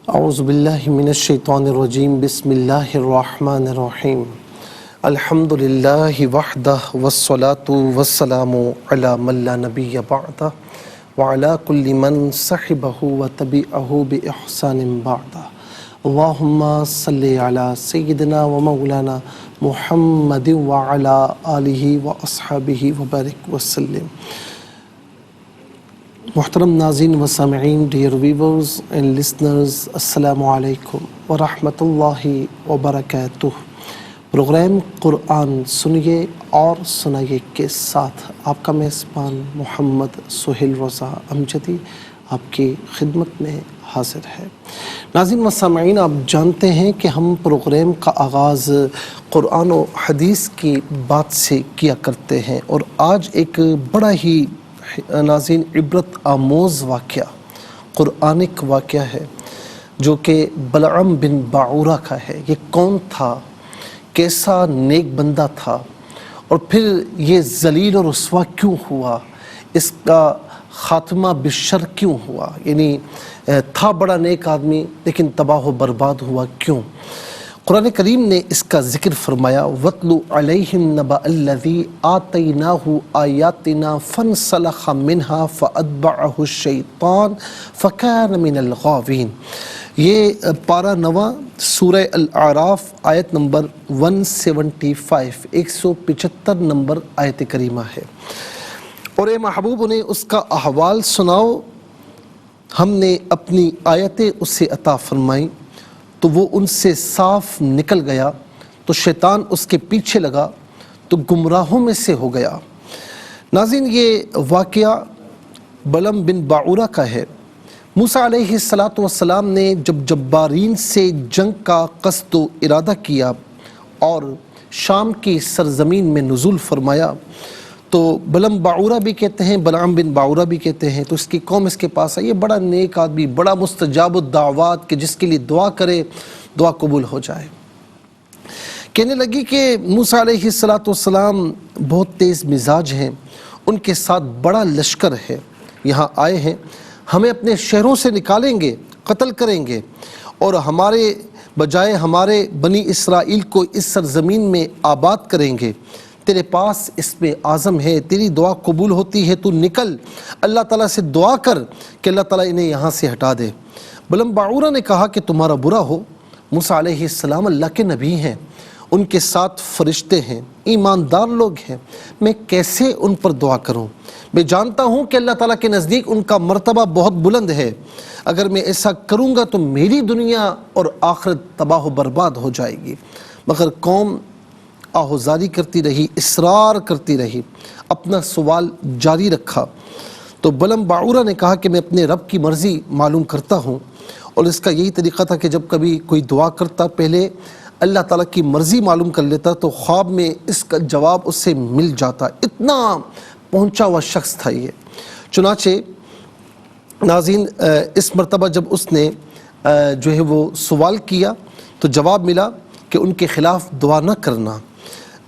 اعوذ باللہ من الشیطان الرجیم بسم اللہ الرحمن الرحیم الحمد للہ وحدہ والصلاة والسلام علی من لا نبی بعدہ وعلی کل من صحبہ وتبعہ بإحسان بعدہ اللہم صلی علی سیدنا و مولانا محمد وعلی آلہ واصحابہ وبارک وسلم۔ محترم ناظرین و سامعین، ڈیئر ویورز اینڈ لسنرز، السلام علیکم ورحمۃ اللہ وبرکاتہ۔ پروگرام قرآن سنیے اور سنائیے کے ساتھ آپ کا میزبان محمد سہیل رضا امجدی آپ کی خدمت میں حاضر ہے۔ ناظرین و سامعین، آپ جانتے ہیں کہ ہم پروگرام کا آغاز قرآن و حدیث کی بات سے کیا کرتے ہیں، اور آج ایک بڑا ہی ناظرین عبرت آموز واقعہ، قرآنک واقعہ ہے جو کہ بلعم بن باعورہ کا ہے۔ یہ کون تھا، کیسا نیک بندہ تھا، اور پھر یہ ذلیل اور رسوا کیوں ہوا، اس کا خاتمہ بالشر کیوں ہوا، یعنی تھا بڑا نیک آدمی لیکن تباہ و برباد ہوا کیوں۔ قرآن کریم نے اس کا ذکر فرمایا، وَاتْلُ عَلَيْهِمْ نَبَأَ الَّذِي آتَيْنَاهُ آيَاتِنَا فَانْسَلَخَ مِنْهَا فَأَتْبَعَهُ الشَّيْطَانُ فَكَانَ مِنَ الْغَاوِينَ۔ یہ پارہ 9 سورہ الاعراف آیت نمبر 175 175 نمبر آیت کریمہ ہے۔ اور اے محبوب، انہیں اس کا احوال سناؤ، ہم نے اپنی آیتیں اسے عطا فرمائیں تو وہ ان سے صاف نکل گیا، تو شیطان اس کے پیچھے لگا تو گمراہوں میں سے ہو گیا۔ ناظرین، یہ واقعہ بلعم بن باعورہ کا ہے۔ موسیٰ علیہ السلام نے جب جبارین سے جنگ کا قصد و ارادہ کیا اور شام کی سرزمین میں نزول فرمایا، تو بلعم باعورہ بھی کہتے ہیں، بلعم بن باعورہ بھی کہتے ہیں، تو اس کی قوم اس کے پاس آئی، یہ بڑا نیک آدمی، بڑا مستجاب الدعوات، کہ جس کے لیے دعا کرے دعا قبول ہو جائے۔ کہنے لگی کہ موسیٰ علیہ السلام بہت تیز مزاج ہیں، ان کے ساتھ بڑا لشکر ہے، یہاں آئے ہیں، ہمیں اپنے شہروں سے نکالیں گے، قتل کریں گے، اور ہمارے بجائے ہمارے بنی اسرائیل کو اس سرزمین میں آباد کریں گے۔ تیرے پاس اس میں عزم ہے، تیری دعا قبول ہوتی ہے، تو نکل، اللہ تعالیٰ سے دعا کر کہ اللہ تعالیٰ انہیں یہاں سے ہٹا دے۔ بلعم باعورہ نے کہا کہ تمہارا برا ہو، موسیٰ علیہ السلام اللہ کے نبی ہیں، ان کے ساتھ فرشتے ہیں، ایماندار لوگ ہیں، میں کیسے ان پر دعا کروں؟ میں جانتا ہوں کہ اللہ تعالیٰ کے نزدیک ان کا مرتبہ بہت بلند ہے، اگر میں ایسا کروں گا تو میری دنیا اور آخرت تباہ و برباد ہو جائے گی۔ مگر قوم آہوزاری کرتی رہی، اصرار کرتی رہی، اپنا سوال جاری رکھا۔ تو بلعم باعورہ نے کہا کہ میں اپنے رب کی مرضی معلوم کرتا ہوں، اور اس کا یہی طریقہ تھا کہ جب کبھی کوئی دعا کرتا پہلے اللہ تعالیٰ کی مرضی معلوم کر لیتا تو خواب میں اس کا جواب اس سے مل جاتا۔ اتنا پہنچا ہوا شخص تھا یہ۔ چنانچہ ناظرین، اس مرتبہ جب اس نے جو ہے وہ سوال کیا تو جواب ملا کہ ان کے خلاف دعا نہ کرنا۔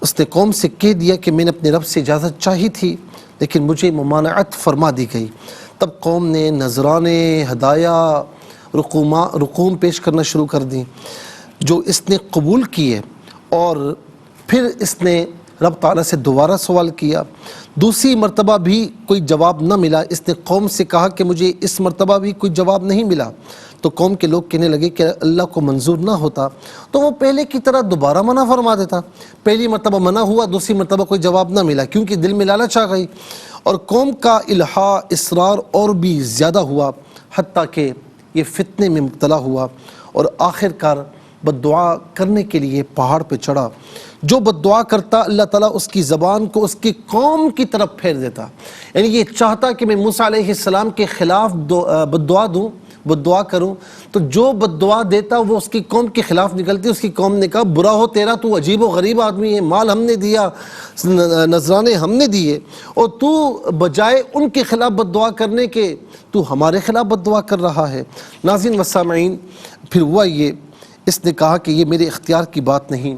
اس نے قوم سے کہہ دیا کہ میں نے اپنے رب سے اجازت چاہی تھی لیکن مجھے ممانعت فرما دی گئی۔ تب قوم نے نذرانے، ہدایہ، رقوم پیش کرنا شروع کر دیں جو اس نے قبول کیے، اور پھر اس نے رب تعالیٰ سے دوبارہ سوال کیا۔ دوسری مرتبہ بھی کوئی جواب نہ ملا، اس نے قوم سے کہا کہ مجھے اس مرتبہ بھی کوئی جواب نہیں ملا، تو قوم کے لوگ کہنے لگے کہ اللہ کو منظور نہ ہوتا تو وہ پہلے کی طرح دوبارہ منع فرما دیتا۔ پہلی مرتبہ منع ہوا، دوسری مرتبہ کوئی جواب نہ ملا، کیونکہ دل میں لالچ آ گئی، اور قوم کا الحاح، اصرار اور بھی زیادہ ہوا، حتیٰ کہ یہ فتنے میں مبتلا ہوا، اور آخر کار بد دعا کرنے کے لیے پہاڑ پہ چڑھا۔ جو بد دعا کرتا اللہ تعالیٰ اس کی زبان کو اس کی قوم کی طرف پھیر دیتا، یعنی یہ چاہتا کہ میں موسیٰ علیہ السلام کے خلاف بد دعا دوں، بد دعا کروں، تو جو بد دعا دیتا وہ اس کی قوم کے خلاف نکلتی۔ اس کی قوم نے کہا برا ہو تیرا، تو عجیب و غریب آدمی ہے، مال ہم نے دیا، نذرانے ہم نے دیے، اور تو بجائے ان کے خلاف بد دعا کرنے کے تو ہمارے خلاف بد دعا کر رہا ہے۔ ناظرین و سامعین، پھر ہوا یہ، اس نے کہا کہ یہ میرے اختیار کی بات نہیں،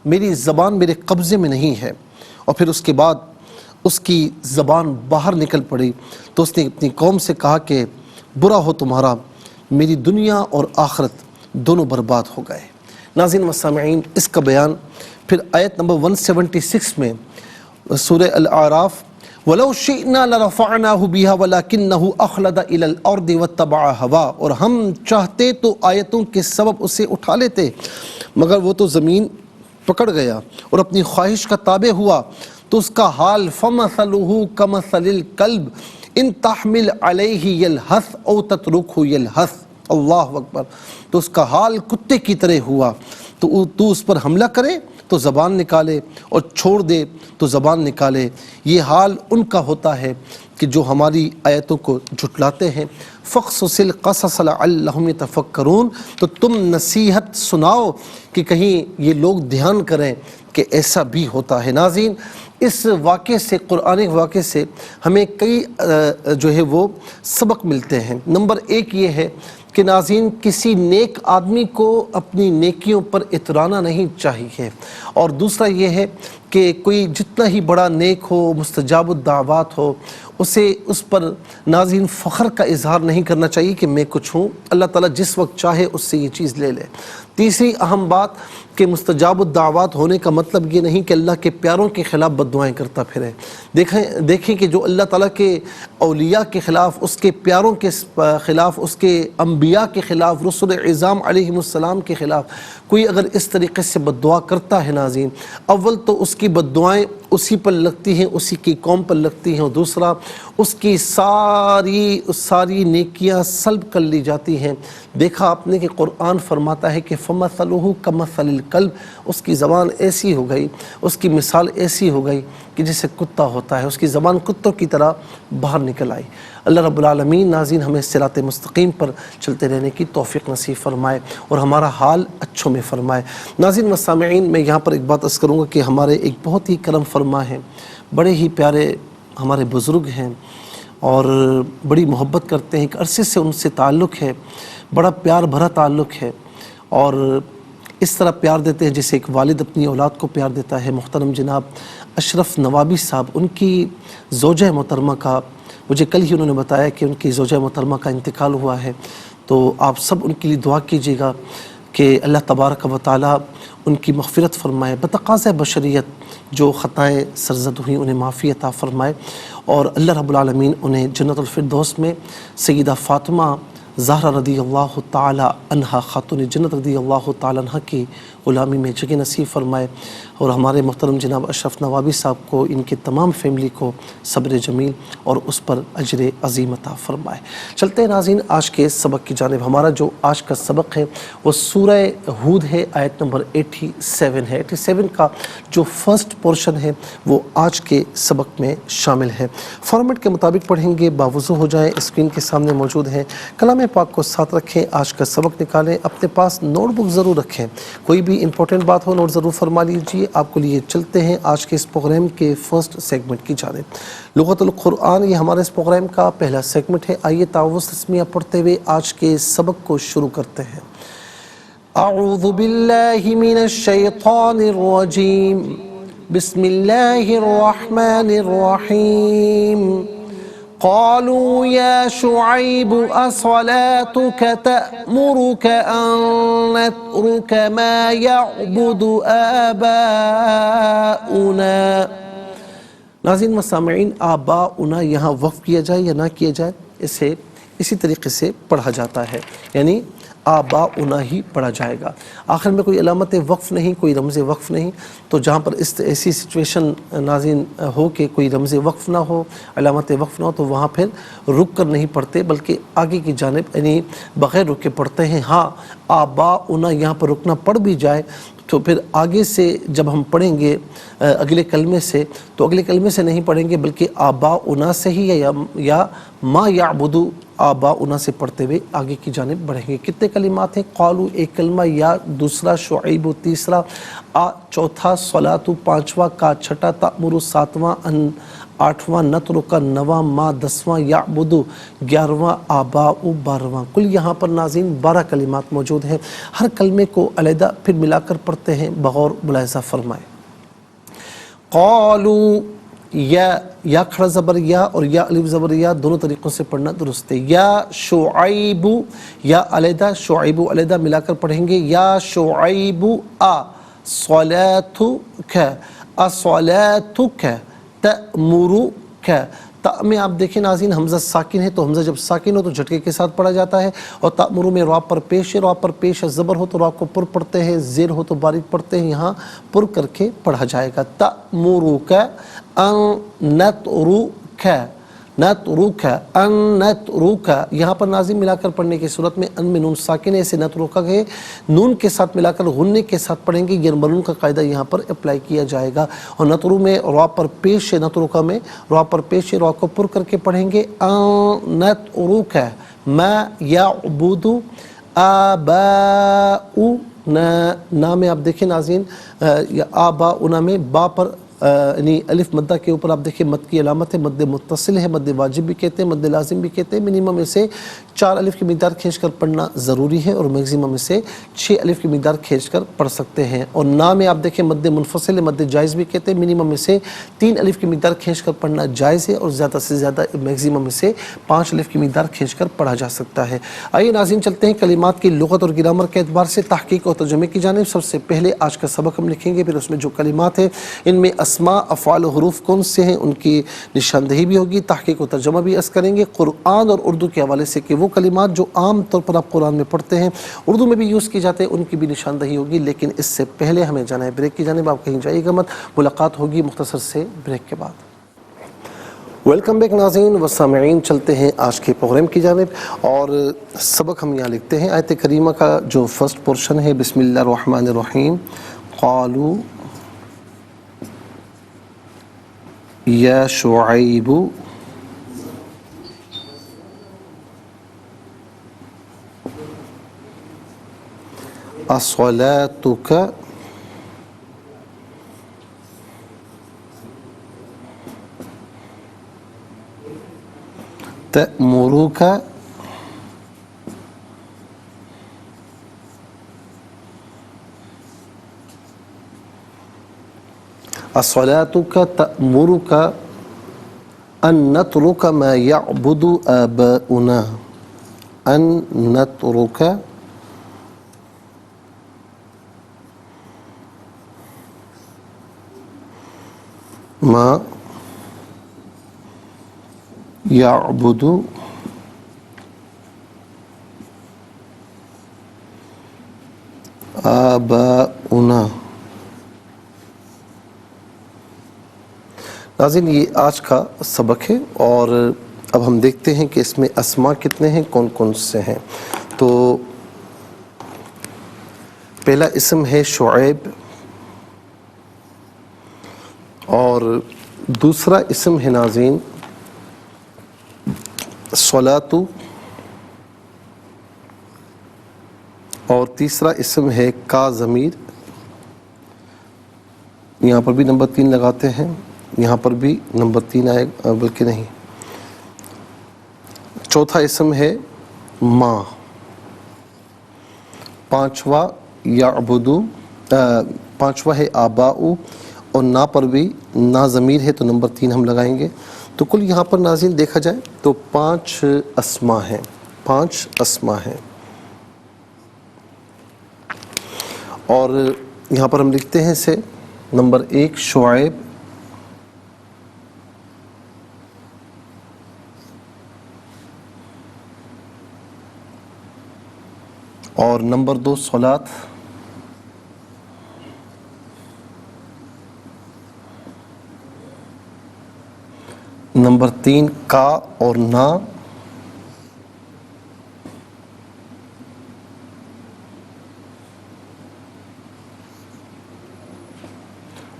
میری زبان میرے قبضے میں نہیں ہے، اور پھر اس کے بعد اس کی زبان باہر نکل پڑی۔ تو اس نے اپنی قوم سے کہا کہ برا ہو تمہارا، میری دنیا اور آخرت دونوں برباد ہو گئے۔ ناظرین و سامعین، اس کا بیان پھر آیت نمبر 176 میں سورہ الاعراف، وَلَوْ شِئْنَا لَرَفَعْنَاهُ بِهَا وَلَكِنَّهُ أَخْلَدَ إِلَى الْأَرْضِ وَاتَّبَعَ هَوَاهُ، اور ہم چاہتے تو آیتوں کے سبب اسے اٹھا لیتے، مگر وہ تو زمین پکڑ گیا اور اپنی خواہش کا تابع ہوا، تو اس کا حال فَمَثَلُهُ كَمَثَلِ الْكَلْبِ إِن تَحْمِلْ عَلَيْهِ يَلْهَثْ أَوْ تَتْرُكْهُ يَلْهَثْ، اللہ اکبر، تو اس کا حال کتے کی طرح ہوا، تو اس پر حملہ کرے تو زبان نکالے اور چھوڑ دے تو زبان نکالے۔ یہ حال ان کا ہوتا ہے کہ جو ہماری آیتوں کو جھٹلاتے ہیں۔ فَقْصُصِ الْقَصَصَ لَعَلَّهُمْ يَتَفَكَّرُونَ، تو تم نصیحت سناؤ کہ کہیں یہ لوگ دھیان کریں کہ ایسا بھی ہوتا ہے۔ ناظرین، اس واقعے سے، قرآنی واقعے سے ہمیں کئی جو ہے وہ سبق ملتے ہیں۔ نمبر ایک یہ ہے کہ ناظرین، کسی نیک آدمی کو اپنی نیکیوں پر اترانا نہیں چاہیے، اور دوسرا یہ ہے کہ کوئی جتنا ہی بڑا نیک ہو، مستجاب الدعوات ہو، اسے اس پر ناظرین فخر کا اظہار نہیں کرنا چاہیے کہ میں کچھ ہوں۔ اللہ تعالیٰ جس وقت چاہے اس سے یہ چیز لے لے۔ تیسری اہم بات کہ مستجاب الدعوات ہونے کا مطلب یہ نہیں کہ اللہ کے پیاروں کے خلاف بد دعائیں کرتا پھرے۔ دیکھیں کہ جو اللہ تعالیٰ کے اولیاء کے خلاف، اس کے پیاروں کے خلاف، اس کے انبیاء کے خلاف، رسول اعظام علیہم السلام کے خلاف کوئی اگر اس طریقے سے بد دعا کرتا ہے ناظرین، اول تو اس کی بد دعائیں اسی پر لگتی ہیں، اسی کی قوم پر لگتی ہیں، اور دوسرا اس کی ساری نیکیاں سلب کر لی جاتی ہیں۔ دیکھا آپ نے کہ قرآن فرماتا ہے کہ فَمَثَلُهُ كَمَثَلِ الْكَلْبِ، اس کی زبان ایسی ہو گئی، اس کی مثال ایسی ہو گئی کہ جیسے کتا ہوتا ہے، اس کی زبان کتوں کی طرح باہر نکل آئی۔ اللہ رب العالمین ناظرین ہمیں صراط مستقیم پر چلتے رہنے کی توفیق نصیب فرمائے اور ہمارا حال اچھوں میں فرمائے۔ ناظرین و سامعین، میں یہاں پر ایک بات عرض کروں گا کہ ہمارے ایک بہت ہی کرم فرما ہیں، بڑے ہی پیارے ہمارے بزرگ ہیں اور بڑی محبت کرتے ہیں، ایک عرصے سے ان سے تعلق ہے، بڑا پیار بھرا تعلق ہے، اور اس طرح پیار دیتے ہیں جیسے ایک والد اپنی اولاد کو پیار دیتا ہے۔ محترم جناب اشرف نوابی صاحب، ان کی زوجہ محترمہ کا مجھے کل ہی انہوں نے بتایا کہ ان کی زوجہ محترمہ کا انتقال ہوا ہے، تو آپ سب ان کے لیے دعا کیجیے گا کہ اللہ تبارک و تعالی ان کی مغفرت فرمائے، بتقاضۂ بشریت جو خطائیں سرزد ہوئیں انہیں معافی عطا فرمائے، اور اللہ رب العالمین انہیں جنت الفردوس میں سیدہ فاطمہ زہرا رضی اللہ تعالی عنہا، خاتون جنت رضی اللہ تعالی عنہ کی غلامی میں جگہ نصیب فرمائے، اور ہمارے محترم جناب اشرف نوابی صاحب کو، ان کے تمام فیملی کو صبر جمیل اور اس پر اجر عظیم عطا فرمائے۔ چلتے ہیں ناظرین آج کے سبق کی جانب۔ ہمارا جو آج کا سبق ہے وہ سورہ ہود ہے، آیت نمبر 87 ہے۔ 87 کا جو فرسٹ پورشن ہے وہ آج کے سبق میں شامل ہے۔ فارمیٹ کے مطابق پڑھیں گے، باوضو ہو جائیں، اسکرین کے سامنے موجود ہیں، کلام پاک کو ساتھ رکھیں، آج کا سبق نکالیں، اپنے پاس نوٹ بک ضرور رکھیں، کوئی بھی امپورٹنٹ بات ہو نوٹ ضرور فرما لیجیے۔ آپ کو لیے چلتے ہیں آج کے اس پروگرام کے فرسٹ سیگمنٹ کی جانب۔ لغت القرآن یہ ہمارے اس پروگرام کا پہلا سیگمنٹ ہے۔ آئیے تعوذ تسمیہ پڑھتے ہوئے آج کے سبق کو شروع کرتے ہیں۔ اعوذ باللہ من الشیطان الرجیم، بسم اللہ الرحمن الرحیم۔ قالوا يا شعيب أصلاتك تأمرك أن نترك ما يعبد آباؤنا۔ ناظرین و سامعین، آباؤنا یہاں وقف کیا جائے یا نہ کیا جائے، اسے اسی طریقے سے پڑھا جاتا ہے، یعنی آباؤنا ہی پڑھا جائے گا۔ آخر میں کوئی علامت وقف نہیں، کوئی رمز وقف نہیں، تو جہاں پر ایسی سچویشن ناظرین ہو کہ کوئی رمز وقف نہ ہو، علامت وقف نہ ہو، تو وہاں پھر رک کر نہیں پڑھتے بلکہ آگے کی جانب یعنی بغیر رک کے پڑھتے ہیں۔ ہاں آباؤنا یہاں پر رکنا پڑ بھی جائے تو پھر آگے سے جب ہم پڑھیں گے اگلے کلمے سے، تو اگلے کلمے سے نہیں پڑھیں گے بلکہ آباؤنا سے ہی یا ما یعبدو آباؤنا سے پڑھتے ہوئے آگے کی جانب بڑھیں گے۔ کتنے کلمات ہیں؟ قالو ایک کلمہ، یا دوسرا، شعیب تیسرا، چوتھا، صلاتو پانچواں، کا چھٹا، تأمرو ساتواں، آٹھواں، نترک نواں، ما دسواں، یعبدو گیارہواں، آباؤ بارہواں۔ کل یہاں پر ناظرین 12 کلمات موجود ہیں۔ ہر کلمے کو علیحدہ پھر ملا کر پڑھتے ہیں، بغور ملاحظہ فرمائے۔ قالو یا کھڑا زبر یا اور یا الف زبر یا دونوں طریقوں سے پڑھنا درست ہے. یا شعیب، یا علیحدہ شعیب علیحدہ ملا کر پڑھیں گے. یا شعیب صلاتک، اصلاتک تأمرک. تا میں آپ دیکھیں ناظرین حمزہ ساکن ہے، تو حمزہ جب ساکن ہو تو جھٹکے کے ساتھ پڑھا جاتا ہے. اور تأمرو میں را پر پیش ہے، را پر پیش زبر ہو تو را کو پر پڑھتے ہیں، زیر ہو تو باریک پڑھتے ہیں، یہاں پر کر کے پڑھا جائے گا. تأمرک ان نترک، نترک ان نترک. یہاں پر ناظرین ملا کر پڑھنے کی صورت میں ان میں نون ساکن ہے، اسے نترک ہے نون کے ساتھ ملا کر غنے کے ساتھ پڑھیں گے. یہ مرون کا قاعدہ یہاں پر اپلائی کیا جائے گا. اور نترو میں را پر پیش ہے، نترک میں را پر پیش ہے، را کو پر کر کے پڑھیں گے. ان نترک ما یعبد آباؤنا میں آپ دیکھیں ناظرین آباؤنا میں با پر یعنی الف مدہ کے اوپر آپ دیکھیں مد کی علامت ہے، مد متصل ہے، مد واجب بھی کہتے ہیں، مد لازم بھی کہتے ہیں. منیمم اسے 4 الف کی مقدار کھینچ کر پڑھنا ضروری ہے، اور میگزیمم اسے 6 الف کی مقدار کھینچ کر پڑھ سکتے ہیں. اور نا میں آپ دیکھیں مد منفصل ہے، مد جائز بھی کہتے ہیں. منیمم اسے 3 الف کی مقدار کھینچ کر پڑھنا جائز ہے، اور زیادہ سے زیادہ میگزیمم اسے 5 الف کی مقدار کھینچ کر پڑھا جا سکتا ہے. آئیے ناظرین چلتے ہیں کلمات کی لغت اور گرامر کے اعتبار سے تحقیق اور ترجمے کی جانب. سب سے پہلے آج کا سبق ہم لکھیں گے، پھر اس میں جو کلمات ہیں ان میں اسماء، افعال و حروف کون سے ہیں ان کی نشاندہی بھی ہوگی، تحقیق و ترجمہ بھی عرض کریں گے قرآن اور اردو کے حوالے سے کہ وہ کلمات جو عام طور پر آپ قرآن میں پڑھتے ہیں اردو میں بھی یوز کی جاتے ہیں ان کی بھی نشاندہی ہوگی. لیکن اس سے پہلے ہمیں جانا ہے بریک کی جانب. آپ کہیں جائیے گا مت، ملاقات ہوگی مختصر سے بریک کے بعد. ویلکم بیک ناظرین و سامعین، چلتے ہیں آج کے پروگرام کی جانب اور سبق ہم یہاں لکھتے ہیں. آیت کریمہ کا جو فرسٹ پورشن ہے، بسم اللہ الرحمن الرحیم. قالوا یا شعیب اصلاتک تأمرک اصلاتک تأمرک ان نترک ما یعبد آباؤنا، ان نترک ما یعبد آباؤنا. ناظرین یہ آج کا سبق ہے، اور اب ہم دیکھتے ہیں کہ اس میں اسماء کتنے ہیں، کون کون سے ہیں. تو پہلا اسم ہے شعیب، اور دوسرا اسم ہے ناظرین صلاتو، اور تیسرا اسم ہے کا ضمیر. یہاں پر بھی نمبر 3 لگاتے ہیں، یہاں پر بھی نمبر 3 آئے بلکہ نہیں. چوتھا اسم ہے ماں. پانچواں یعبدو، پانچواں ہے آباؤ، اور نا پر بھی نا ضمیر ہے تو نمبر 3 ہم لگائیں گے. تو کل یہاں پر ناظرین دیکھا جائے تو 5 اسماء ہیں، 5 اسماء ہیں. اور یہاں پر ہم لکھتے ہیں اسے نمبر 1 شعیب، اور نمبر 2 صلات، نمبر 3 کا اور نا،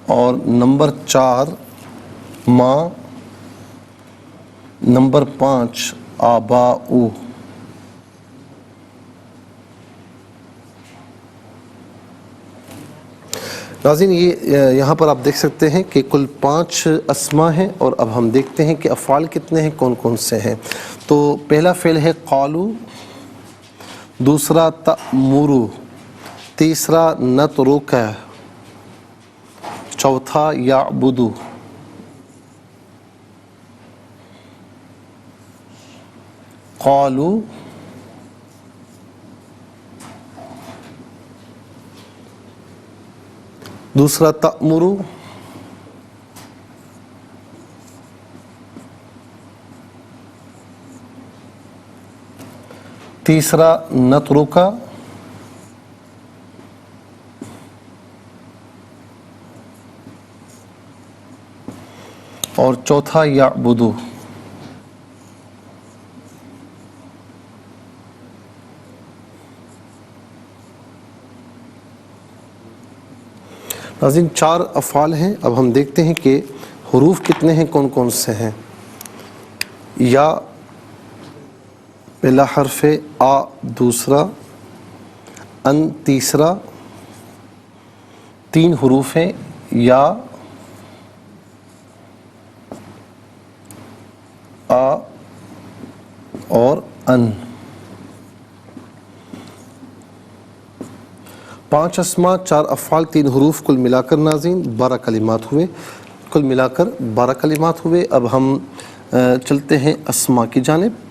اور نمبر 4 ماں، نمبر 5 آباؤ. ناظرین یہ یہاں پر آپ دیکھ سکتے ہیں کہ کل 5 اسماء ہیں، اور اب ہم دیکھتے ہیں کہ افعال کتنے ہیں، کون کون سے ہیں. تو پہلا فعل ہے قالو، دوسرا تأمرو، تیسرا نترک، چوتھا یعبدو، قالو، دوسرا تأمرو، تیسرا نترکا، اور چوتھا یعبدو۔ ناظرین 4 افعال ہیں، اب ہم دیکھتے ہیں کہ حروف کتنے ہیں، کون کون سے ہیں۔ یا پہلا حرف ہے، آ دوسرا، ان تیسرا، 3 حروف ہیں، یا، آ اور ان۔ 5 اسما، 4 افعال، 3 حروف، کل ملا کر ناظرین 12 کلمات ہوئے، کل ملا کر 12 کلمات ہوئے۔ اب ہم چلتے ہیں اسما کی جانب۔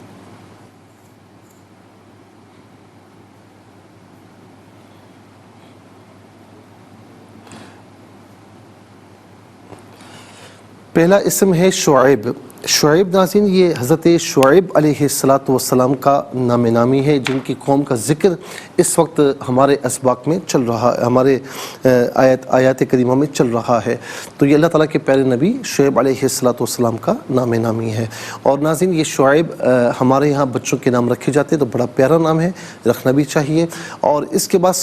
پہلا اسم ہے شعیب۔ شعیب ناظرین یہ حضرت شعیب علیہ السلام کا نام نامی ہے، جن کی قوم کا ذکر اس وقت ہمارے اسباق میں چل رہا ہے، ہمارے آیات کریمہ میں چل رہا ہے۔ تو یہ اللہ تعالیٰ کے پیارے نبی شعیب علیہ السلام کا نام نامی ہے۔ اور ناظرین یہ شعیب ہمارے یہاں بچوں کے نام رکھے جاتے ہیں، تو بڑا پیارا نام ہے، رکھنا بھی چاہیے۔ اور اس کے بعد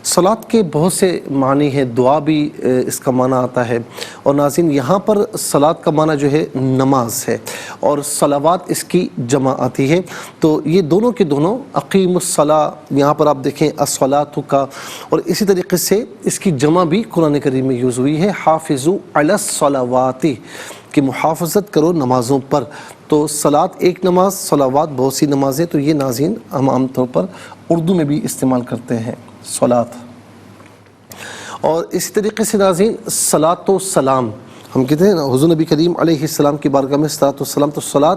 صلاۃ کے بہت سے معنی ہیں، دعا بھی اس کا معنی آتا ہے۔ اور ناظرین یہاں پر صلاۃ کا معنی جو ہے نماز ہے، اور صلوات اس کی جمع آتی ہے۔ تو یہ دونوں کے دونوں اقیم الصلاۃ، یہاں پر آپ دیکھیں الصلاۃ کا، اور اسی طریقے سے اس کی جمع بھی قرآن کریم میں یوز ہوئی ہے، حافظوا علی الصلوات، کہ محافظت کرو نمازوں پر۔ تو صلاۃ ایک نماز، صلوات بہت سی نمازیں، تو یہ ناظرین ہم عام طور پر اردو میں بھی استعمال کرتے ہیں صلاۃ۔ اور اسی طریقے سے ناظرین صلاۃ و سلام، ہم کہتے ہیں نا حضور نبی کریم علیہ السلام کی بارگاہ میں صلاۃ و سلام، تو صلاۃ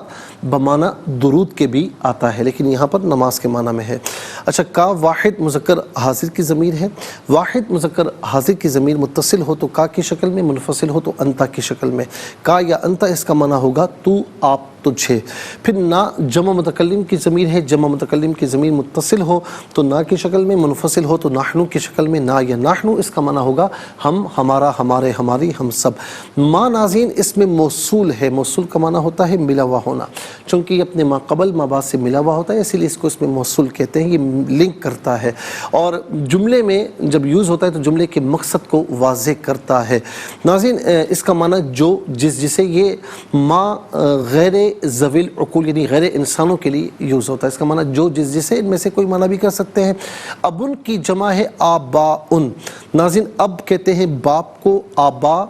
بمعنی درود کے بھی آتا ہے، لیکن یہاں پر نماز کے معنی میں ہے۔ اچھا، کا واحد مذکر حاضر کی ضمیر ہے۔ واحد مذکر حاضر کی ضمیر متصل ہو تو کا کی شکل میں، منفصل ہو تو انتا کی شکل میں۔ کا یا انتا اس کا معنی ہوگا تو، آپ، تجھے۔ پھر نا جمع متکلم کی ضمیر ہے، جمع متکلم کی ضمیر متصل ہو تو نا کی شکل میں، منفصل ہو تو نحنو کی شکل میں۔ نا یا نحنو اس کا معنی ہوگا ہم، ہمارا، ہمارے، ہماری، ہم سب۔ ما ناظرین اس میں موصول ہے، موصول کا معنی ہوتا ہے ملا ہوا ہونا، چونکہ یہ اپنے ما قبل ما بعد سے ملا ہوا ہوتا ہے، اسی لیے اس کو اس میں موصول کہتے ہیں، یہ لنک کرتا ہے۔ اور جملے میں جب یوز ہوتا ہے تو جملے کے مقصد کو واضح کرتا ہے۔ ناظرین اس کا معنی جو، جسے یہ ما غیر ذوی العقول یعنی غیر انسانوں کے لیے یوز ہوتا ہے، اس کا معنی جو، جسے، ان میں سے کوئی معنی بھی کر سکتے ہیں۔ ابن کی جمع ہے آباؤن۔ ناظرین اب کہتے ہیں باپ کو آبا۔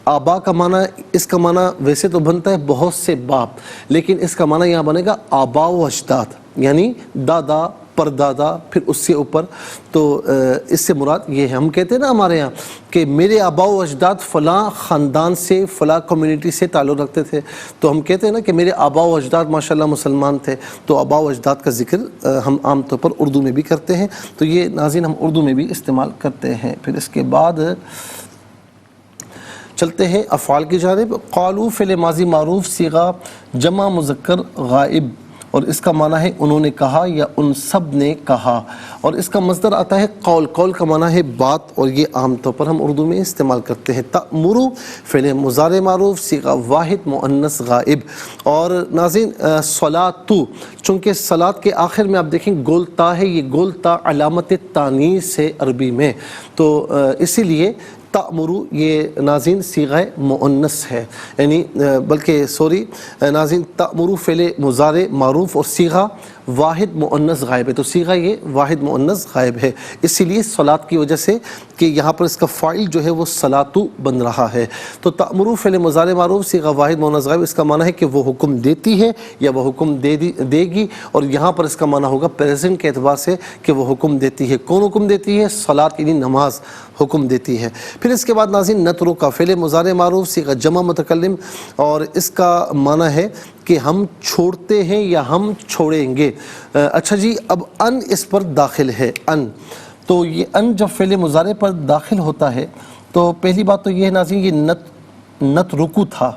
آبا کا معنی، اس کا معنی ویسے تو بنتا ہے بہت سے باپ، لیکن اس کا معنی یہاں بنے گا آبا و اجداد، یعنی دادا، پردادا، پھر اس سے اوپر۔ تو اس سے مراد یہ ہے، ہم کہتے ہیں نا ہمارے یہاں کہ میرے آبا و اجداد فلاں خاندان سے، فلاں کمیونٹی سے تعلق رکھتے تھے، تو ہم کہتے ہیں نا کہ میرے آبا و اجداد ماشاءاللہ مسلمان تھے، تو آبا و اجداد کا ذکر ہم عام طور پر اردو میں بھی کرتے ہیں، تو یہ ناظرین ہم اردو میں بھی استعمال کرتے ہیں۔ پھر اس کے بعد چلتے ہیں افعال کی جانب۔ قالو فعل ماضی معروف صیغہ جمع مذکر غائب، اور اس کا معنی ہے انہوں نے کہا یا ان سب نے کہا، اور اس کا مصدر آتا ہے قول۔ قول کا معنی ہے بات، اور یہ عام طور پر ہم اردو میں استعمال کرتے ہیں۔ تأمرو فعل مضارع معروف صیغہ واحد مؤنث غائب۔ اور ناظرین صلاۃ، چونکہ صلاۃ کے آخر میں آپ دیکھیں گول تا ہے، یہ گول تا علامت تانیث ہے عربی میں، تو اسی لیے تأمرو یہ ناظرین صیغہ مؤنث ہے، یعنی بلکہ ناظرین تأمرو فعل مضارع معروف اور صیغہ واحد مؤنث غائب ہے، تو صیغہ یہ واحد مؤنث غائب ہے، اسی لیے صلاۃ کی وجہ سے کہ یہاں پر اس کا فاعل جو ہے وہ صلاۃ بن رہا ہے۔ تو تأمرو فعل مضارع معروف صیغہ واحد مؤنث غائب، اس کا معنی ہے کہ وہ حکم دیتی ہے یا وہ حکم دے گی، اور یہاں پر اس کا معنی ہوگا پریزنٹ کے اعتبار سے کہ وہ حکم دیتی ہے۔ کون حکم دیتی ہے؟ صلاۃ یعنی نماز حکم دیتی ہے۔ پھر اس کے بعد ناظرین نترو کا فعل مضارع معروف صیغہ جمع متکلم، اور اس کا معنی ہے کہ ہم چھوڑتے ہیں یا ہم چھوڑیں گے. اچھا جی، اب ان اس پر داخل ہے. ان تو یہ ان جب فعل مضارع پر داخل ہوتا ہے تو پہلی بات تو یہ ہے ناظرین، یہ نت رکو تھا،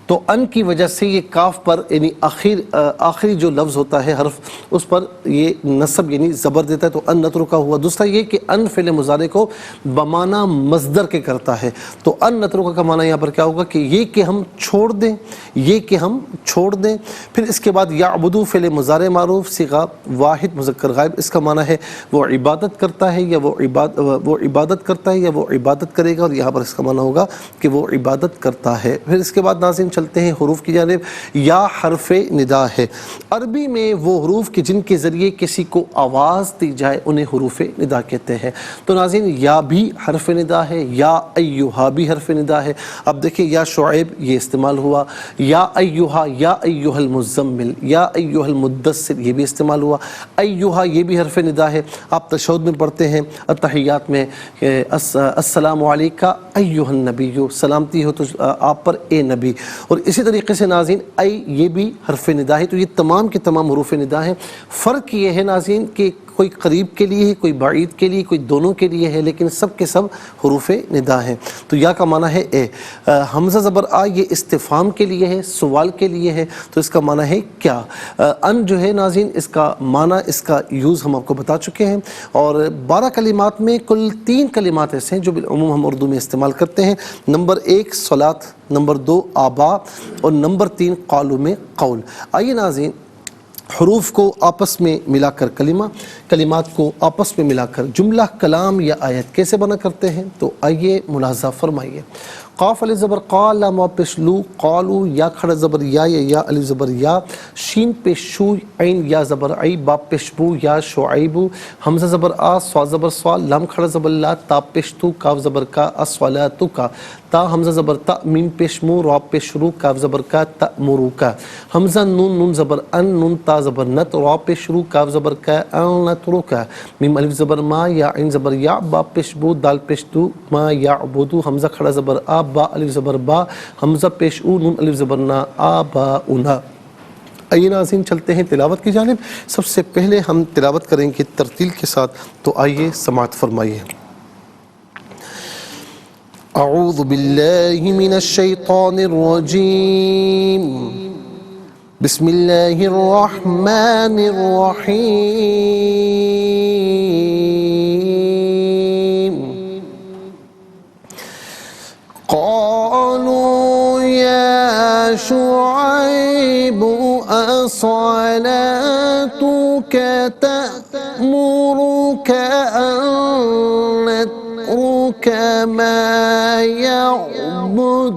تو ان کی وجہ سے یہ کاف پر یعنی آخری جو لفظ ہوتا ہے حرف، اس پر یہ نصب یعنی زبر دیتا ہے، تو ان نترکا ہوا. دوسرا یہ کہ ان فعل مضارع کو بمعنی مصدر کے کرتا ہے، تو ان نترکا کا معنی یہاں پر کیا ہوگا کہ یہ کہ ہم چھوڑ دیں، یہ کہ ہم چھوڑ دیں. پھر اس کے بعد یعبدو فعل مضارع معروف صیغہ واحد مذکر غائب، اس کا معنی ہے وہ عبادت کرتا ہے یا وہ عبادت کرتا ہے یا وہ عبادت کرے گا، اور یہاں پر اس کا معنی ہوگا کہ وہ عبادت کرتا ہے. پھر اس کے بعد ناظرین چلتے ہیں حروف کی جانب. یا حرف ندا ہے. عربی میں وہ حروف کہ جن کے ذریعے کسی کو آواز دی جائے انہیں حروف ندا کہتے ہیں. تو ناظرین یا بھی حرف ندا ہے، یا ایہا بھی حرف ندا ہے. اب دیکھیں یا شعیب یہ استعمال ہوا، یا ایہا، یا ایہا المزمل، یا ایہا المدثر یہ بھی استعمال ہوا. ایہا یہ بھی حرف ندا ہے. آپ تشہد میں پڑھتے ہیں التحیات میں السلام علیکہ ایہا النبی، سلامتی ہو تو آپ پر اے نبی. اور اسی طریقے سے ناظرین ای یہ بھی حرف ندا ہے. تو یہ تمام کے تمام حروف ندا ہیں. فرق یہ ہے ناظرین کہ کوئی قریب کے لیے ہے، کوئی بعید کے لیے، کوئی دونوں کے لیے ہے، لیکن سب کے سب حروف ندا ہیں. تو یا کا معنی ہے اے. حمزہ زبر آ یہ استفہام کے لیے ہے، سوال کے لیے ہے، تو اس کا معنی ہے کیا. ان جو ہے ناظرین اس کا معنی، اس کا یوز ہم آپ کو بتا چکے ہیں. اور 12 کلمات میں کل 3 کلمات ایسے ہیں جو بالعموم ہم اردو میں استعمال کرتے ہیں. نمبر 1 صلاۃ، نمبر 2 آبا، اور نمبر 3 قالوا میں قول. آئیے ناظرین حروف کو آپس میں ملا کر کلمات کو آپس میں ملا کر جملہ، کلام یا آیت کیسے بنا کرتے ہیں، تو آئیے ملاحظہ فرمائیے. قاف علی زبر قا، لام پیش لو قالو، یا کھڑا زبر یا علی زبر یا، شین پیش شو، عین یا زبر عی، با پیش بو یا شعیبو، حمزہ زبر آ، سوا زبر سوا، لام کھڑا زبر لا، تا پیش تو، کاف زبر کا، الصلاۃ کا، تا حمزہ زبر تا، میم پیش مو، را پیش رو، کاف زبر کا، تأمرو کا، حمزہ نون زبر ان، نون تا زبر نت، را پیش رو، کاف زبر کا، انترو کا، میم الف زبر ما، یا عین زبر یا، با پیش بو، دال پیش دو، ما یعبدو، حمزہ کھڑا زبر آ، با الف زبر با، حمزہ پیش او، نون الف زبر نا، آباؤنا. آئیے ناظرین چلتے ہیں تلاوت کی جانب. سب سے پہلے ہم تلاوت کریں گے ترتیل کے ساتھ، تو آئیے سماعت فرمائیے. اعوذ باللہ من الشیطان الرجیم، بسم اللہ الرحمن الرحیم. قالوا یا شعیب اصلاتک تأمرک ان نترک ما یعبد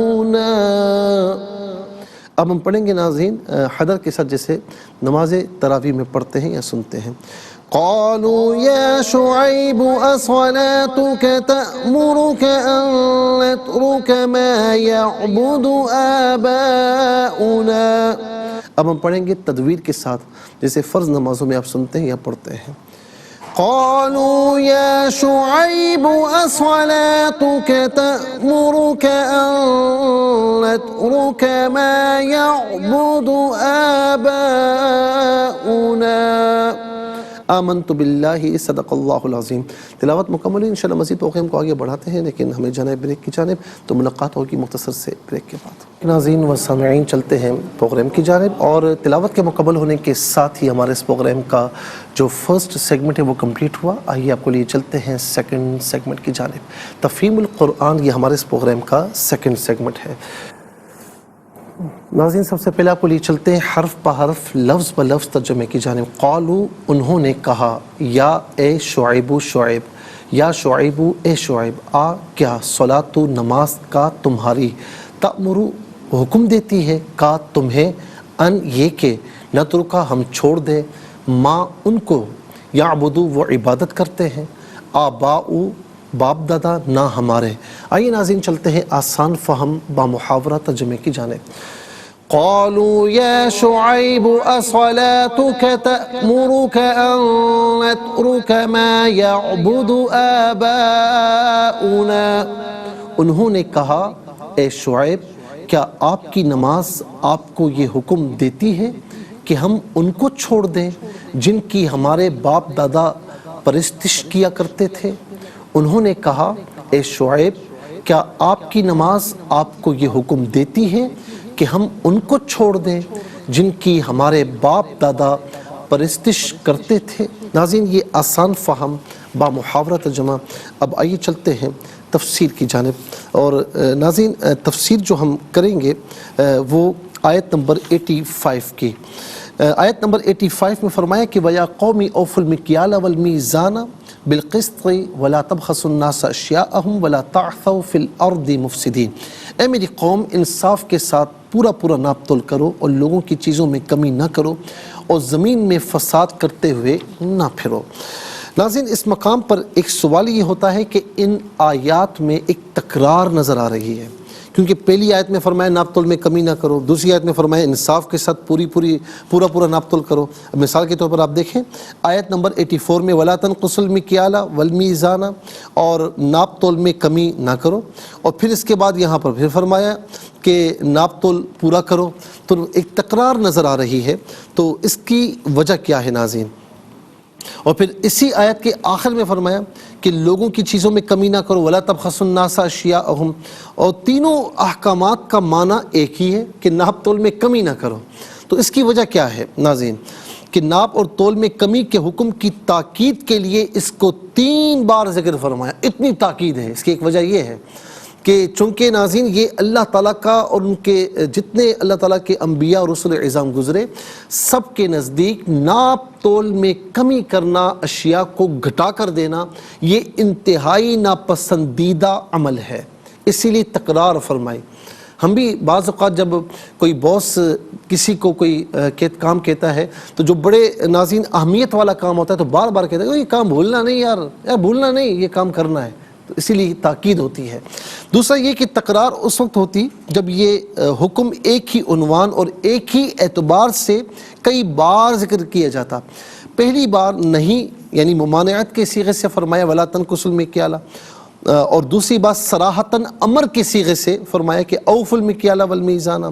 آباؤنا. اب ہم پڑھیں گے ناظرین حدر کے ساتھ جیسے نماز تراویح میں پڑھتے ہیں یا سنتے ہیں. قالوا یا شعیب اصلاتک تأمرک ان نترک ما یعبد آباؤنا. اب ہم پڑھیں گے تدویر کے ساتھ جیسے فرض نمازوں میں آپ سنتے ہیں یا پڑھتے ہیں. قالوا یا شعیب اصلاتک تأمرک ان نترک ما یعبد آباؤنا. آمنت باللہ، صدق اللہ العظیم. تلاوت مکمل ہے. انشاءاللہ مزید پروگرام کو آگے بڑھاتے ہیں، لیکن ہمیں جانا ہے بریک کی جانب، تو ملاقات ہوگی مختصر سے بریک کے بعد. ناظرین و سامعین چلتے ہیں پروگرام کی جانب، اور تلاوت کے مکمل ہونے کے ساتھ ہی ہمارے اس پروگرام کا جو فرسٹ سیگمنٹ ہے وہ کمپلیٹ ہوا. آئیے آپ کو لیے چلتے ہیں سیکنڈ سیگمنٹ کی جانب. تفہیم القرآن یہ ہمارے اس پروگرام کا سیکنڈ سیگمنٹ ہے. ناظرین سب سے پہلے آپ کو لیے چلتے ہیں حرف بحرف لفظ بلفظ ترجمے کی جانب. قالو انہوں نے کہا، یا اے شعیب شعیب، یا شعیب اے شعیب، آ کیا، صلاۃ نماز کا تمہاری، تأمرو حکم دیتی ہے، کا تمہیں، ان یہ کہ، نترکا ہم چھوڑ دیں، ماں ان کو، یعبدو وہ عبادت کرتے ہیں، آباؤ باپ دادا نہ ہمارے. آئیے ناظرین چلتے ہیں آسان فہم با محاورہ ترجمے کی جانب. قالوا يا شعيب أصلاتك تأمرك أن نترك ما يعبد آباؤنا، انہوں نے کہا اے شعیب کیا آپ کی نماز آپ کو یہ حکم دیتی ہے کہ ہم ان کو چھوڑ دیں جن کی ہمارے باپ دادا پرستش کیا کرتے تھے؟ انہوں نے کہا اے شعیب کیا آپ کی نماز آپ کو یہ حکم دیتی ہے کہ ہم ان کو چھوڑ دیں جن کی ہمارے باپ دادا پرستش کرتے تھے؟ ناظرین یہ آسان فہم با محاورہ ترجمہ. اب آئیے چلتے ہیں تفسیر کی جانب، اور ناظرین تفسیر جو ہم کریں گے وہ آیت نمبر 85 کی. آیت نمبر 85 میں فرمایا کہ وَيَا قَوْمِ أَوْفُوا الْمِكْيَالَ وَالْمِيزَانَ بِالْقِسْطِ وَلَا تَبْخَسُوا النَّاسَ أَشْيَاءَهُمْ وَلَا تَعْثَوْا فِي الْأَرْضِ مُفْسِدِينَ. اے میری قوم انصاف کے ساتھ پورا ناپ تول کرو اور لوگوں کی چیزوں میں کمی نہ کرو اور زمین میں فساد کرتے ہوئے نہ پھرو. ناظرین اس مقام پر ایک سوال یہ ہوتا ہے کہ ان آیات میں ایک تکرار نظر آ رہی ہے، کیونکہ پہلی آیت میں فرمایا ناپ تول میں کمی نہ کرو، دوسری آیت میں فرمایا انصاف کے ساتھ پورا ناپ تول کرو. مثال کے طور پر آپ دیکھیں آیت نمبر 84 میں وَلَا تَنْقُصُوا الْمِكْيَالَ وَالْمِيزَانَ، اور ناپ تول میں کمی نہ کرو، اور پھر اس کے بعد یہاں پر پھر فرمایا کہ ناپ تول پورا کرو. تو ایک تکرار نظر آ رہی ہے، تو اس کی وجہ کیا ہے ناظرین؟ اور پھر اسی آیت کے آخر میں فرمایا کہ لوگوں کی چیزوں میں کمی نہ کرو وَلَا تَبْخَسُوا النَّاسَ أَشْيَاءَهُمْ، اور تینوں احکامات کا معنی ایک ہی ہے کہ ناپ تول میں کمی نہ کرو. تو اس کی وجہ کیا ہے ناظرین؟ کہ ناپ اور تول میں کمی کے حکم کی تاکید کے لیے اس کو 3 بار ذکر فرمایا. اتنی تاکید ہے، اس کی ایک وجہ یہ ہے کہ چونکہ ناظرین یہ اللہ تعالیٰ کا اور ان کے جتنے اللہ تعالیٰ کے انبیاء اور رسول اعظام گزرے سب کے نزدیک ناپ تول میں کمی کرنا، اشیاء کو گھٹا کر دینا، یہ انتہائی ناپسندیدہ عمل ہے، اسی لیے تکرار فرمائی. ہم بھی بعض اوقات جب کوئی باس کسی کو کوئی کام کہتا ہے تو جو بڑے ناظرین اہمیت والا کام ہوتا ہے تو بار بار کہتا ہے یہ کام بھولنا نہیں یار بھولنا نہیں، یہ کام کرنا ہے. تو اسی لیے تاکید ہوتی ہے. دوسرا یہ کہ تکرار اس وقت ہوتی جب یہ حکم ایک ہی عنوان اور ایک ہی اعتبار سے کئی بار ذکر کیا جاتا. پہلی بار نہیں یعنی ممانعت کے صیغے سے فرمایا وَلَا تَنْقُصُوا الْمِكْيَالَ، اور دوسری بات صراحتاً امر کے صیغے سے فرمایا کہ أَوْفُوا الْمِكْيَالَ وَالْمِيزَانَ.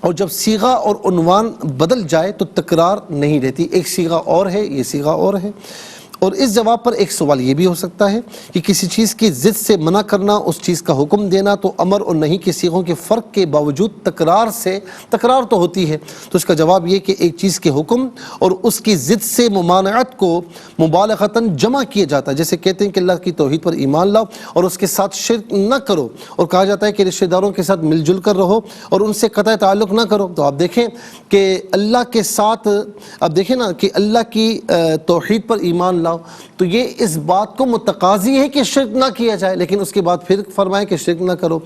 اور جب صیغہ اور عنوان بدل جائے تو تکرار نہیں رہتی، ایک صیغہ اور ہے یہ صیغہ اور ہے. اور اس جواب پر ایک سوال یہ بھی ہو سکتا ہے کہ کسی چیز کی ضد سے منع کرنا، اس چیز کا حکم دینا، تو امر اور نہیں کی صیغوں کے فرق کے باوجود تکرار تو ہوتی ہے. تو اس کا جواب یہ کہ ایک چیز کے حکم اور اس کی ضد سے ممانعت کو مبالغتاً جمع کیا جاتا ہے. جیسے کہتے ہیں کہ اللہ کی توحید پر ایمان لاؤ اور اس کے ساتھ شرک نہ کرو، اور کہا جاتا ہے کہ رشتہ داروں کے ساتھ مل جل کر رہو اور ان سے قطع تعلق نہ کرو. تو آپ دیکھیں کہ اللہ کے ساتھ آپ دیکھیں نا کہ اللہ کی توحید پر ایمان تو یہ اس بات کو متقاضی ہے کہ شرک نہ کیا جائے، لیکن اس کے بعد پھر فرمائے کہ شرک نہ کرو.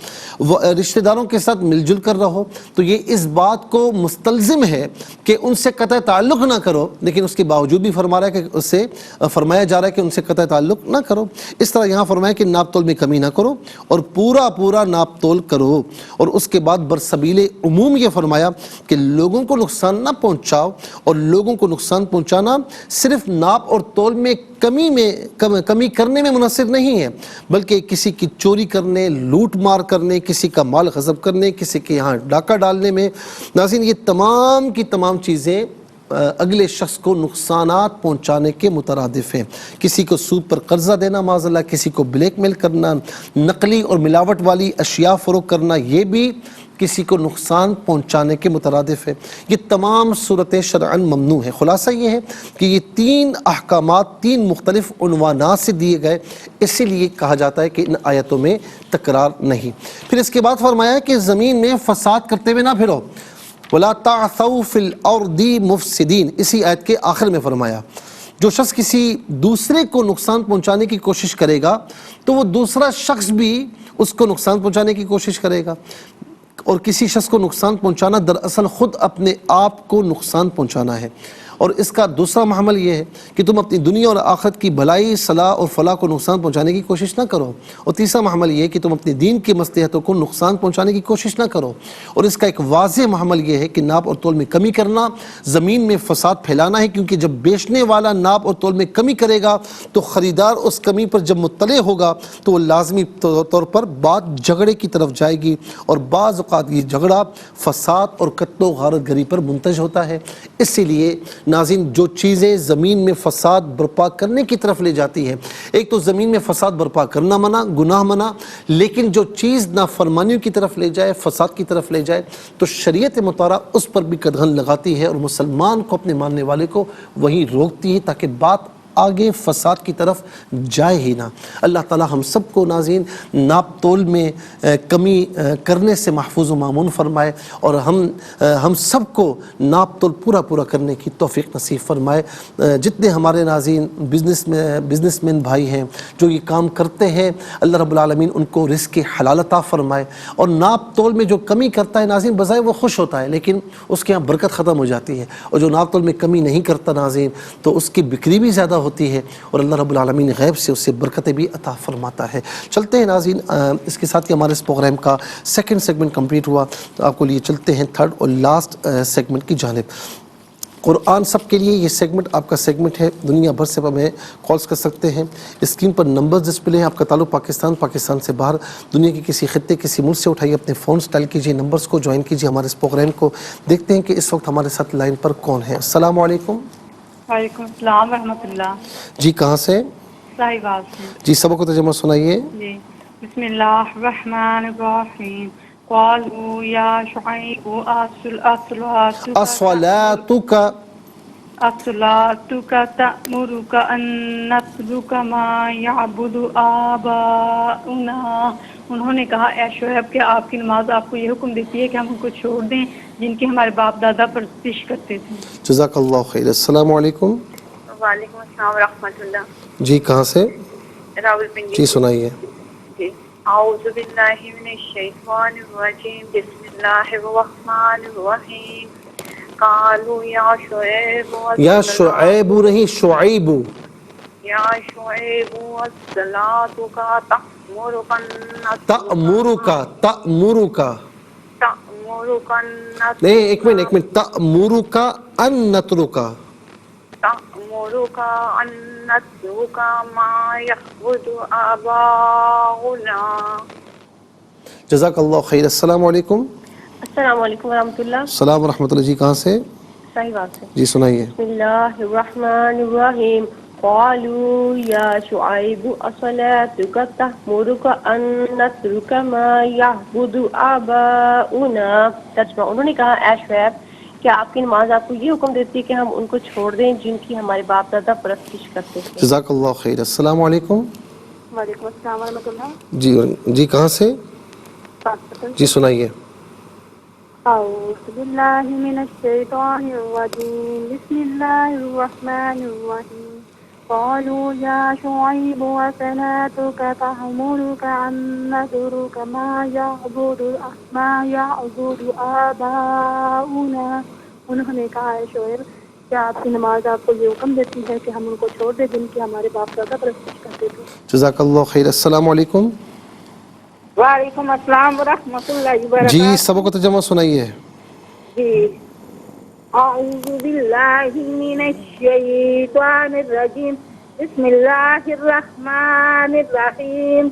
رشتہ داروں کے ساتھ مل جل کر رہو، تو یہ اس بات کو مستلزم ہے کہ ان سے قطع تعلق نہ کرو، لیکن اس کے باوجود بھی فرمایا جا رہا ہے کہ ان سے قطع تعلق نہ کرو. اس طرح یہاں فرمایا کہ ناپ تول میں کمی نہ کرو اور پورا ناپ تول کرو. اور اس کے بعد برسبیل عموم یہ فرمایا کہ لوگوں کو نقصان نہ پہنچاؤ، اور لوگوں کو نقصان پہنچانا صرف ناپ اور تول میں کمی کرنے میں منحصر نہیں ہے، بلکہ کسی کی چوری کرنے، لوٹ مار کرنے، کسی کا مال غصب کرنے، کسی کے یہاں ڈاکہ ڈالنے میں. ناظرین یہ تمام کی تمام چیزیں اگلے شخص کو نقصانات پہنچانے کے مترادف ہیں. کسی کو سود پر قرضہ دینا معاذ اللہ، کسی کو بلیک میل کرنا، نقلی اور ملاوٹ والی اشیاء فروخت کرنا، یہ بھی کسی کو نقصان پہنچانے کے مترادف ہے. یہ تمام صورتیں شرعاً ممنوع ہے. خلاصہ یہ ہے کہ یہ 3 احکامات 3 مختلف عنوانات سے دیے گئے، اسی لیے کہا جاتا ہے کہ ان آیتوں میں تکرار نہیں. پھر اس کے بعد فرمایا کہ زمین میں فساد کرتے ہوئے نہ پھرو، وَلَا تَعْثَوْا فِي الْأَرْضِ مُفْسِدِينَ. اسی آیت کے آخر میں فرمایا جو شخص کسی دوسرے کو نقصان پہنچانے کی کوشش کرے گا تو وہ دوسرا شخص بھی اس کو نقصان پہنچانے کی کوشش کرے گا. اور کسی شخص کو نقصان پہنچانا دراصل خود اپنے آپ کو نقصان پہنچانا ہے. اور اس کا دوسرا محمل یہ ہے کہ تم اپنی دنیا اور آخرت کی بھلائی صلاح اور فلاح کو نقصان پہنچانے کی کوشش نہ کرو، اور تیسرا محمل یہ ہے کہ تم اپنے دین کی مصلحتوں کو نقصان پہنچانے کی کوشش نہ کرو، اور اس کا ایک واضح محمل یہ ہے کہ ناپ اور تول میں کمی کرنا زمین میں فساد پھیلانا ہے، کیونکہ جب بیچنے والا ناپ اور تول میں کمی کرے گا تو خریدار اس کمی پر جب مطلع ہوگا تو وہ لازمی طور پر بات جھگڑے کی طرف جائے گی، اور بعض اوقات یہ جھگڑا فساد اور قتل و غارت گری پر منتج ہوتا ہے۔ اسی لیے ناظرین، جو چیزیں زمین میں فساد برپا کرنے کی طرف لے جاتی ہیں، ایک تو زمین میں فساد برپا کرنا منع، گناہ منع، لیکن جو چیز نافرمانیوں کی طرف لے جائے، فساد کی طرف لے جائے، تو شریعت مطالعہ اس پر بھی قدغن لگاتی ہے اور مسلمان کو، اپنے ماننے والے کو وہیں روکتی ہے تاکہ بات آگے فساد کی طرف جائے ہی نہ۔ اللہ تعالی ہم سب کو ناظرین ناپ تول میں کمی کرنے سے محفوظ و مامون فرمائے، اور ہم سب کو ناپ تول پورا کرنے کی توفیق نصیب فرمائے۔ جتنے ہمارے ناظرین بزنس مین بھائی ہیں جو یہ کام کرتے ہیں، اللہ رب العالمین ان کو رزق حلال عطا فرمائے، اور ناپ تول میں جو کمی کرتا ہے ناظرین، بظاہر وہ خوش ہوتا ہے لیکن اس کے یہاں برکت ختم ہو جاتی ہے، اور جو ناپ تول میں کمی نہیں کرتا ناظرین تو اس کی بکری بھی زیادہ ہوتی ہے، اور اللہ رب العالمین غیب سے اسے برکتیں بھی عطا فرماتا ہے۔ چلتے ہیں ناظرین، اس کے ساتھ ہی ہمارے اس پروگرام کا سیکنڈ سیگمنٹ کمپلیٹ ہوا، تو آپ کو لیے چلتے ہیں تھرڈ اور لاسٹ سیگمنٹ کی جانب۔ قرآن سب کے لیے یہ سیگمنٹ آپ کا سیگمنٹ ہے، دنیا بھر سے ہمیں کالز کر سکتے ہیں، اسکرین پر نمبرز ڈسپلے ہیں، آپ کا تعلق پاکستان سے باہر دنیا کے کسی خطے کسی ملک سے اٹھائیے اپنے فونز ڈائل کیجئے، نمبرز کو جوائن کیجئے ہمارے اس پروگرام کو۔ دیکھتے ہیں کہ اس وقت ہمارے ساتھ لائن پر کون ہے۔ السلام علیکم۔ وعلیکم السلام ورحمۃ اللہ۔ جی کہاں سے؟ صاحبال سے۔ جی سبق کو ترجمہ سنائیے۔ جی بسم اللہ الرحمن الرحیم۔ قالوا یا شعیب الصلاۃک تأمرک ان نترک ما یعبد آباؤنا۔ انہوں نے کہا اے شعیب کہ آپ کی نماز آپ کو یہ حکم دیتی ہے کہ ہم ان کو چھوڑ دیں جن کی ہمارے باپ دادا پرستش کرتے تھے۔ جزاک اللہ خیر۔ السلام علیکم۔ وعلیکم السلام ورحمۃ اللہ۔ جی کہاں سے؟ راول پنڈی۔ جی سنائیے۔ جی اعوذ باللہ من الشیطان الرجیم، بسم اللہ الرحمن الرحیم۔ قالوا یا شعیب یا شعیب نہیں، شعیب۔ یا شعیب الصلاۃ تأمرک نہیں ایک منٹ، تأمرک ان نترک ما یعبد آباؤنا۔ جزاک اللہ خیر۔ السلام علیکم۔ السلام علیکم ورحمۃ اللہ۔ السلام ورحمۃ اللہ۔ جی کہاں سے؟ صحیح بات ہے۔ جی سنائیے۔ بسم اللہ الرحمن الرحیم۔ قالوا یا شعیب الصلاۃ تأمرک ان نترک ما یعبد آباؤنا۔ ترجمہ، انہوں نے کہا اے شعیب کیا آپ کی نماز آپ کو یہ حکم دیتی ہے کہ ہم ان کو چھوڑ دیں جن کی ہمارے باپ دادا پرستش کرتے تھے۔ جزاک اللہ خیر۔ السلام علیکم۔ وعلیکم السلام ورحمۃ اللہ۔ جی کہاں سے؟ جی سنائیے۔ اعوذ باللہ من الشیطان الرجیم، بسم اللہ الرحمن الرحیم۔ قالوا یا شعیب وصلاتک تأمرک ان نترک ما یعبد آباؤنا۔ انہوں نے کہا اے شعیب کیا آپ کی نماز آپ کو یہ حکم دیتی ہے کہ ہم ان کو چھوڑ دیں جن کی ہمارے باپ دادا پرستش کرتے تھے۔ جزاک اللہ خیر۔ السلام علیکم۔ وعلیکم السلام ورحمۃ اللہ وبرکاتہ۔ جی سبق کو ترجمہ سنائیے۔ جی اعوذ باللہ من الشیطان الرجیم، بسم اللہ الرحمن الرحیم۔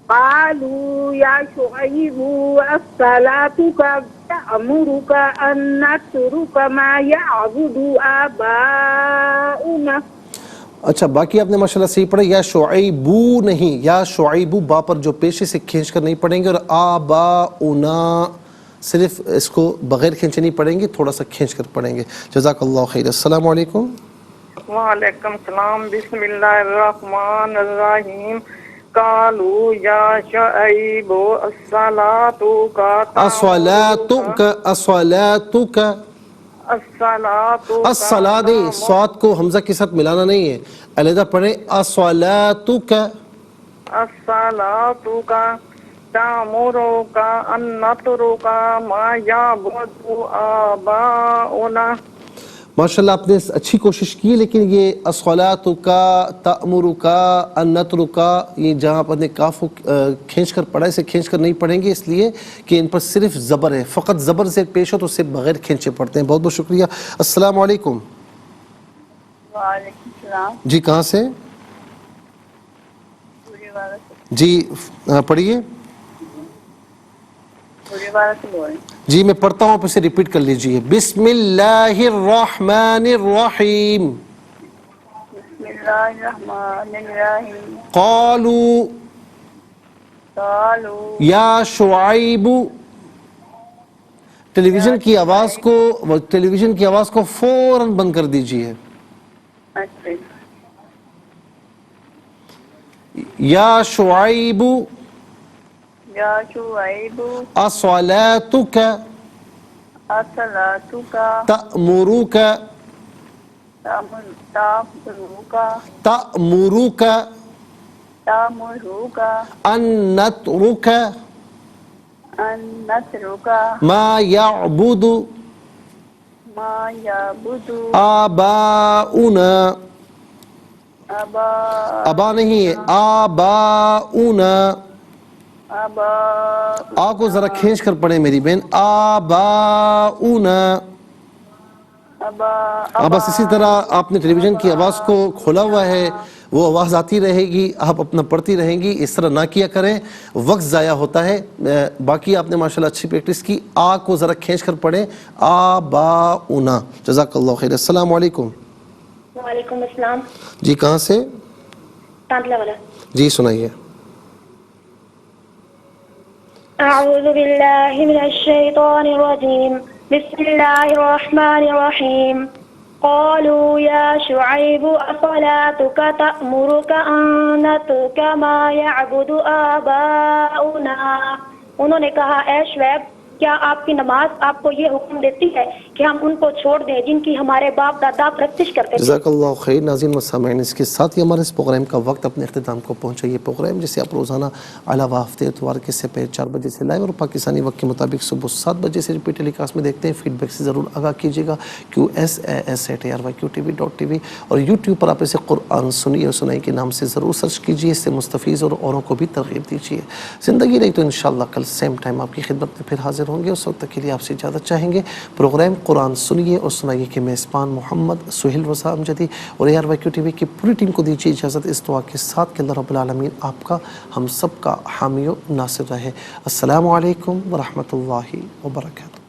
قالوا یا شعیب الصلاۃ تأمرک ان نترک ما یعبد آباؤنا۔ اچھا باقی آپ نے ماشاءاللہ صحیح پڑھا، یا شعیبو نہیں، یا شعیبو با پر جو پیشے سے کھینچ کر نہیں پڑھیں گے، اور آباؤنا صرف اس کو بغیر کھینچے نہیں پڑھیں گے، تھوڑا سا کھینچ کر پڑھیں گے۔ جزاک اللہ خیر۔ السلام علیکم۔ وعلیکم السلام، بسم اللہ الرحمن الرحیم۔ قالوا یا شعیب الصلاۃ الصلاۃ صاد کو حمزہ کے ساتھ ملانا نہیں ہے، علیحدہ پڑھیں الصلاۃ تأمرک ان نترک ما یعبد آباؤنا۔ ماشاءاللہ آپ نے اچھی کوشش کی، لیکن یہ الصلاۃ تأمرک ان نترک، یہ جہاں آپ نے کاف کو کھینچ کر پڑھا، اسے کھینچ کر نہیں پڑھیں گے، اس لیے کہ ان پر صرف زبر ہے، فقط زبر سے پیش ہو تو اسے بغیر کھینچے پڑھتے ہیں۔ بہت بہت شکریہ۔ السلام علیکم۔ وعلیکم السلام۔ جی کہاں سے؟ جی پڑھیے۔ جی میں پڑھتا ہوں، آپ اسے ریپیٹ کر لیجئے۔ بسم اللہ الرحمن الرحیم۔ بسم اللہ الرحمن الرحیم۔ قالوا یا شعیب، ٹیلی ویژن کی آواز کو فوراً بند کر دیجئے۔ یا شعیب الصلاۃک تأمرک ان نترک ما یعبد آباؤنا، ابا نہیں ہے، آباؤنا، آ کو ذرا کھینچ کر پڑھیں میری بہن، آباؤنا۔ بس اسی طرح آپ نے ٹیلی ویژن کی آواز کو کھولا ہوا ہے، وہ آواز آتی رہے گی، آپ اپنا پڑھتی رہیں گی، اس طرح نہ کیا کریں، وقت ضائع ہوتا ہے۔ باقی آپ نے ماشاءاللہ اچھی پریکٹس کی، آ کو ذرا کھینچ کر پڑھیں، آباؤنا۔ جزاک اللہ خیر۔ السلام علیکم۔ وعلیکم السلام۔ جی کہاں سے؟ تانتلا والا۔ جی سنائیے۔ اعوذ باللہ من الشیطان الرجیم، بسم اللہ الرحمن الرحیم۔ قالوا یا شعیب اصلاتک تأمرک ان نترک ما یعبد آباؤنا، انہوں نے کہا اے شعیب کیا آپ کی نماز آپ کو یہ حکم دیتی ہے کہ ہم ان کو چھوڑ دیں جن کی ہمارے باپ دادا پرستش کرتے تھے؟ جزاک اللہ خیر۔ ناظرین و سامعین، اس کے ساتھ ہی ہمارے اس پروگرام کا وقت اپنے اختتام کو پہنچا۔ یہ پروگرام جسے آپ روزانہ علاوہ ہفتے اتوار کے سے پہلے 4 بجے سے لائیو اور پاکستانی وقت کے مطابق صبح 7 بجے سے ریپیٹ ٹیلی کاسٹ میں دیکھتے ہیں، فیڈ بیک سے ضرور آگاہ کیجیے گا۔ QSAS@RYQTV.tv اور یوٹیوب پر آپ اسے قرآن سنیے اور سنائی کے نام سے ضرور سرچ کیجیے، اس سے مستفیض اور اوروں کو بھی ترغیب دیجیے۔ زندگی رہی تو انشاءاللہ کل سیم ٹائم آپ کی خدمت میں پھر حاضر ہوں گے۔ اس وقت تک کے لیے آپ سے اجازت چاہیں گے۔ پروگرام قرآن سنیے اور سنائیے کے میزبان محمد سہیل رضا امجدی اور ARYQTV کی پوری ٹیم کو دیجیے اجازت اس دعا کے ساتھ کہ اللہ رب العالمین آپ کا، ہم سب کا حامی و ناصر رہے۔ السلام علیکم ورحمۃ اللہ وبرکاتہ۔